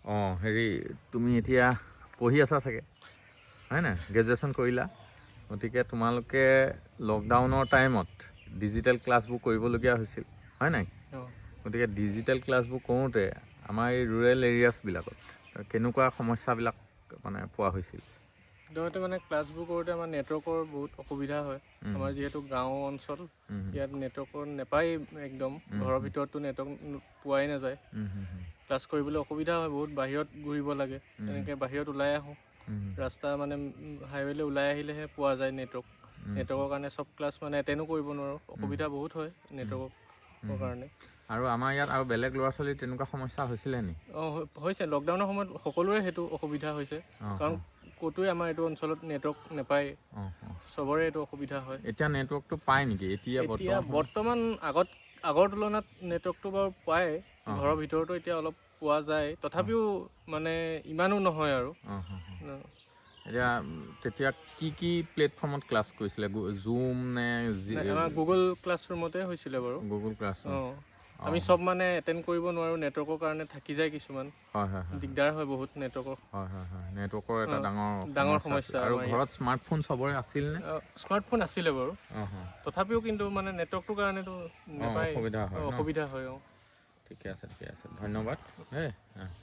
অঁ হেৰি তুমি এতিয়া পঢ়ি আছা চাগে হয় নাই গ্ৰেজুৱেশ্যন কৰিলা গতিকে তোমালোকে লকডাউনৰ টাইমত ডিজিটেল ক্লাছবোৰ কৰিবলগীয়া হৈছিল হয় নাই গতিকে ডিজিটেল ক্লাছবোৰ কৰোঁতে আমাৰ এই ৰুৰেল এৰিয়াছবিলাকত কেনেকুৱা সমস্যাবিলাক মানে পোৱা হৈছিল সাধাৰণতে মানে ক্লাছবোৰ কৰোঁতে আমাৰ নেটৱৰ্কৰ বহুত অসুবিধা হয় আমাৰ যিহেতু গাঁও অঞ্চল ইয়াত নেটৱৰ্কৰ নেপায় একদম ঘৰৰ ভিতৰততো নেটৱৰ্ক পোৱাই নাযায় ক্লাছ কৰিবলৈ অসুবিধা হয় বহুত বাহিৰত ঘূৰিব লাগে তেনেকৈ বাহিৰত ওলাই আহোঁ ৰাস্তা মানে হাইৱেলৈ ওলাই আহিলেহে পোৱা যায় নেটৱৰ্কৰ কাৰণে চব ক্লাছ মানে এটেণ্ডো কৰিব নোৱাৰোঁ অসুবিধা বহুত হয় নেটৱৰ্কৰ কাৰণে আৰু আমাৰ ইয়াত আৰু বেলেগ ল'ৰা ছোৱালীৰ তেনেকুৱা সমস্যা হৈছিলে নি অঁ হৈছে লকডাউনৰ সময়ত সকলোৰে সেইটো অসুবিধা হৈছে কাৰণ ক'তোৱে আমাৰ এইটো অঞ্চলত নেটৱৰ্ক নাপায় চবৰে এইটো অসুবিধা হয় এতিয়া নেটৱৰ্কটো পায় নেকি এতিয়া বৰ্তমান আগৰ তুলনাত নেটৱৰ্কটো বাৰু পায় ঘৰৰ ভিতৰতো এতিয়া অলপ পোৱা যায় তথাপিও মানে ইমানো নহয় আৰু এতিয়া তেতিয়া কি প্লেটফৰ্মত ক্লাছ কৰিছিলে জুম নে আমাৰ গুগল ক্লাছৰুমতে হৈছিলে বাৰু গুগল ক্লাছ আমি চব মানে এটেণ্ড কৰিব নোৱাৰোঁ নেটৱৰ্কৰ কাৰণে থাকি যায় কিছুমান দিগদাৰ হয় বহুত নেটৱৰ্কৰ নেটৱৰ্কৰ এটা ডাঙৰ সমস্যা আৰু ঘৰত স্মাৰ্টফোন চবৰে আছিল নে স্মাৰ্টফোন আছিলে বাৰু তথাপিও কিন্তু মানে নেটৱৰ্কটোৰ কাৰণেতো নাপায় অসুবিধা হয় অসুবিধা হয় ঠিকে আছে ধন্যবাদ